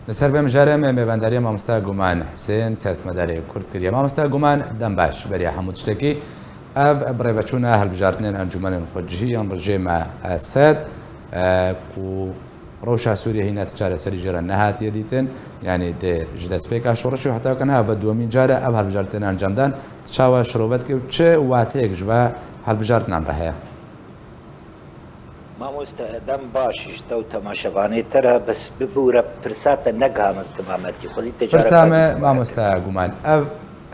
لەسەر بێ مژارە مێبەندەریە مامۆستا گومان حسێن سیاستمەداری کورد کردیە. مامۆستا گومان دەم باش بەریە هەموو شتێکی ئەv بڕێبەچوونە هەڵبژاردنێن ئەنجومەنên xwecihî yan rejêma Esed ku rewşa Sûriyê hîne çareserî jê re nehatiye dîtin yanî dê ji destpêka şoreşê û heta kana ve duhemîn care ev helbijartinên encamdan çawa şirovet kir çi wateyek ji ve helbijartinan re heye. مامۆستا دەم باشیش دە و تەماشەوانەیەتەرە بەس ببوورە پرساتە نەگامە تمامەتی خۆزی پرسامە مامۆستا گومان ئەv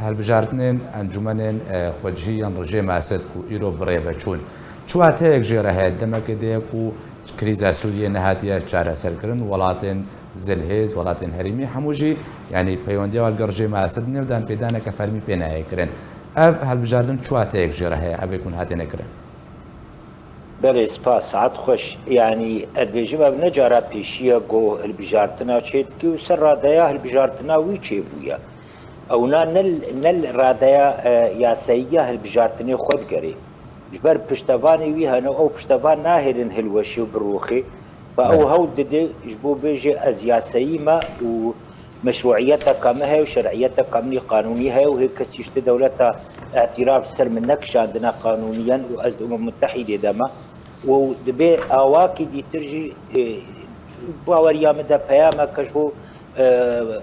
هەلبژاردنên encûmenên xwecihî yan rejêma Esed ku îro birêveçûn çiwateyek jê re heye demeke dê ku krîza Sûriyê nehatiye çareserkirin welatên zilhêz welatên herîmî hemû jî yanî peywendiya walger rejêma Esed nêvdan pêdaneke fermî pê nayê kirin ev helbijardin çiwateyek jê re heye evê ku hatine kirin. بەێ سپاس سعات خۆش ینی ئەدبێژمە نەجارە پێشیە گۆ هەلبژارتنا چێتکی و سەر ڕادەیە هەلبژارتنا وی چێبووە ئەونا نەل ڕادەیە یاساییە هەلبژارتنێ خۆدگەری ژبەر پشتەوانی وی هەنە ئەو پشتەوان ناهێنن هەلوەشی و بڕوخی بە ئەو هەوڵ دەدێ ژ بۆ بێژێ ئەز یاساییمە و مشروعیەتە کەمە هەیە و شەرعیەتە کەمنی قانونی هەیە و هەیە کەسیشتە دەولەتە اعتراف سەر من نەکشاندنە قانونیەن و ئەس ئومە متحیدێ دەمە و دەبێ ئاواکی دیترژی باوەریامەدە پەیامە کەش بۆ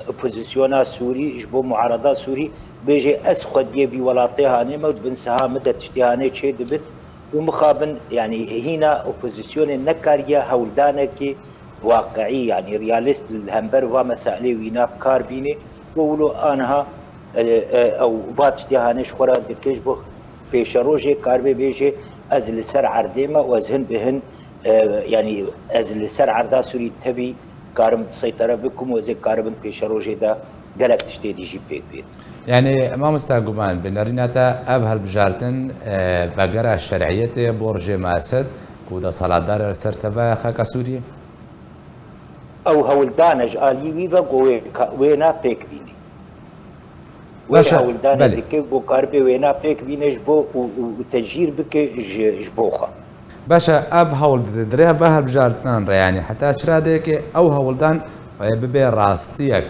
ئۆپۆزیسیۆنا سووری ژ بۆ معارەدا سووری بێژێ ئەس خودیێبی وڵاتێ هانێمە و دبن سەهامەدە تشتیانێ چێ دەبێت و مخابن ینی هینە ئۆپۆزیسیۆنێ نەکاریە هەولدانێکی واقعی ینی ریالیست هەمبەر وا مەسائلێ وینا بکار بینێ بۆ ولۆ ئانها ئەو با تشتیهانێش خۆرا دەکەش بۆ پێشە ڕۆژێ کاربێ بێژێ ئەز لەسەر عەردێمە و ئەز هەن بهن ینی ئەز لەسەر عەردا سووری تەبی کارم سەیتەرە بکوم و ئەزێ کاربن پێشە ڕۆژێدا گەلک تشتێ دیژی پێک بێت. یعنی مامۆستا گومان بنەرینەتە ئەv هەلبژاردن بەگەرە شەرعیەتێ بۆ رژێما ئەسەد ku دەسەڵاتدارە لەسەر تەڤایە خاکە سووریە؟ ئەو هەوڵدانەش ئالیوی بە وێنا پێک بینی هەوڵدانە بکە بۆ کاربێ وێنا پێک بینێش بۆ تەژیر بکە ژ بۆخە باشە ئەv هەوڵ درێ بە هەلبژاردنان ڕێیانی حتا چرادێکێ ئەو هەوڵدان ببێ ڕاستیەک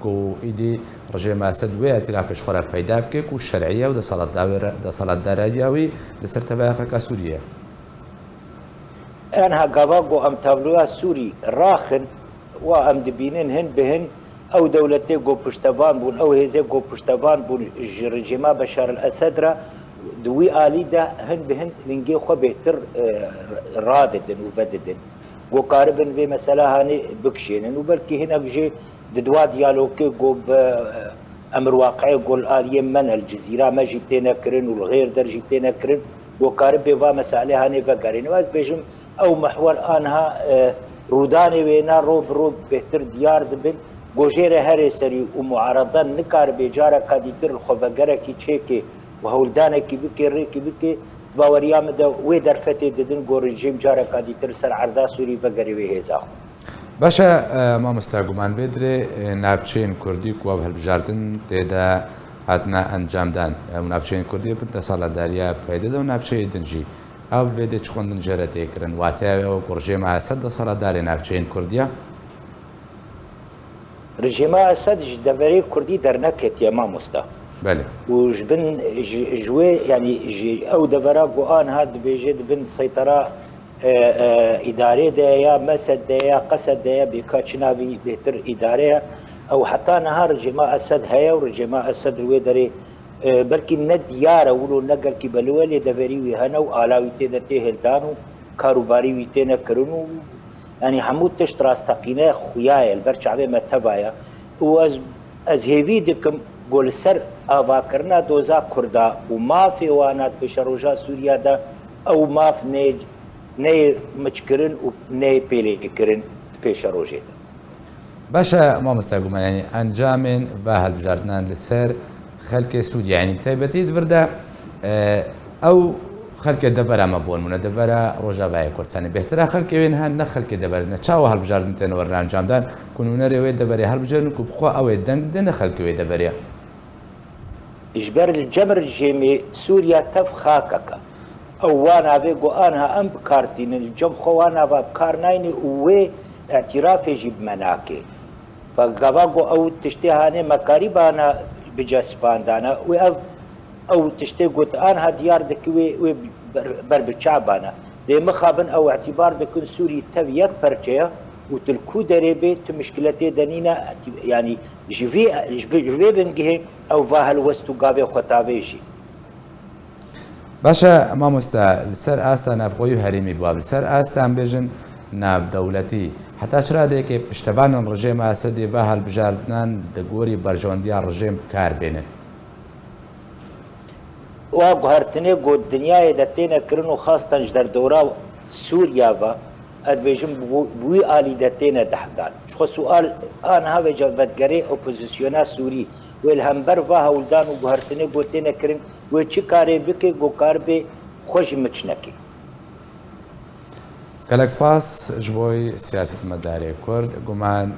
و ئیدی ڕژێما ئەسەد وێ ئەتیرافش خۆرا پەیدا بکێک و شەرعیە و دەسەڵاتداراییاوی لەسەر تەڤایە خاکە سووریە. ئەنها گاوا بۆ ئەم تابلوە سووری ڕاخن و ئەم دبینن هەن بهن ئەو دەولەتێ گۆ پشتەوان بوون ئەو هێزێ گۆ پشتەوان بوون ڕژێما بەشار ئەسەدرا دوی ئالیدا هەن بهن لنگێ خۆ بێتر ڕاددن و بەددن بۆ کاربن بێ مەسەلا هانێ بکشێنن و بەلکی هێنەکژێ ددوا دیالۆکێ گۆ ئەمر واقعی گۆل ئالیە من الجزیرا مەژی تێنەکردن و غێر دەرژی تێنەکردن بۆ کارب بێ وا مەسالێ هانێ بەگەڕێن واز بێژم ئەو مەحوەر ئانها ڕوودانی وێنا ڕۆ بڕۆ بهتر دیار دەبن گۆژێرە هەرێ سەری و معارەدان نکار بێجارە کادیتر خۆبەگەرێکی چێکێ و هەولدانێکی بکێ ڕێکی بکێ باوەریامەدە وێ دەرفەتێ دەدن گۆ ڕژیم جارە کادیتر سەر عەردا سووری بەگەری وێ هێزا. باشە مامۆستا گومان بێدرێ ناوچەیەن کوردی و هەلبژاردن تێدا هاتنە ئەنجامدان و ناوچەیەن کوردی بن دەسەڵاتداریە پەیدەدا و ناوچەی دنجی ئەو بێدێ چ خوێندن ژێرە تێکردن واتایەوە ڕژێما ئەسەد دەسەڵاتدارێ ناوچەیەن کوردیە؟ رژێما ئەسەد دەبەرەی کوردی دەرنەکێتیە مامۆستا وش بن ژوێ ینی ئەو دەبەرە بۆ ئانها دبێژێ دبن سەیتەرا ئیدارێدەیە مەسەدەیە قەسەدەیە بێکا چناوی بێتر ئیدارەیە ئەو حتا نەها ڕژێما ئەسەد هەیە و ڕژێما ئەسەد وێ دەرێ بەلکی نە دیارە ولو نەگەلکی بەلووە لێ دەبەری وی هەنە و ئالاوی تێدە تێ هێلدان و کاروباری وی تێنەکردن و ینی هەموو تشت ڕاستەقینە خویایە بەر چاوێ مەتەبایە و ئەز هێوی دکم بۆ لەسەر ئاواکردنا دۆزا کووردا و مافێ وانات پێشە ڕۆژا سووریادا ئەو ماف نێ مچکردن و نێ پێلێکردن پێشە ڕۆژێدا. باشە مامۆستا گومانیانی ئەنجامێن بە هەلبژاردنان لەسەر خەلکێ سووریا ینی تایبەتی دوردا ئەو خەلکێ دەبەرامە بۆن منە دەبەرە ڕۆژاوای کوردستانی بهترا خەلکێوێن هەن نە خەلکێ دەبەرنە چاوە هەلبژاردن تێنەوە ڕانجامدان کونونەرێوێ دەبەرێ هەلبژێرن و بخوا ئەوێ دەنگ دێنە خەلکەوێ دەبەرێ ژبەر جەمر ژێمێ سووریا تەف خاکەکە ئەو واناوێ گۆ ئانها ئەم بکارتینن جەم خۆواناوا بکار ناینێ و وێ اعترافێژی بمەناکێ فقاباقو او تشتي هاني مكاري بانا بجاسبان دانا او تشتي قوت انها ديار دكوي بربتشعبانا دي مخابن او اعتبار دكن سوري تبيك برجيه وتلكو دريبي تمشكلتي دنينا يعني جفي بنجه او فاهل وستو قابي خطابيشي باشا ما مستا لسر استا نافخوي هريمي بواب لسر استا ام بيجن ناف دولتي حتى شراديك بشتبان الرجيم اسدي فاهل بجاردنان دقوري برجونديا الرجيم كار بينن وقهرتني قد الدنيا دتينا كرنو خاصة جدر دورا سوريا با ادبيجم بوي آلي دتينا دحدان شخو سؤال انا هاوي جبتگري اوبوزيسيونا سوري والهمبر فاها ولدان وقهرتني قوتينا كرن وچي كاري بكي قو كاربي خوش مچنكي گەلێک سپاس ji بۆی سیاست مەداری کورد گومان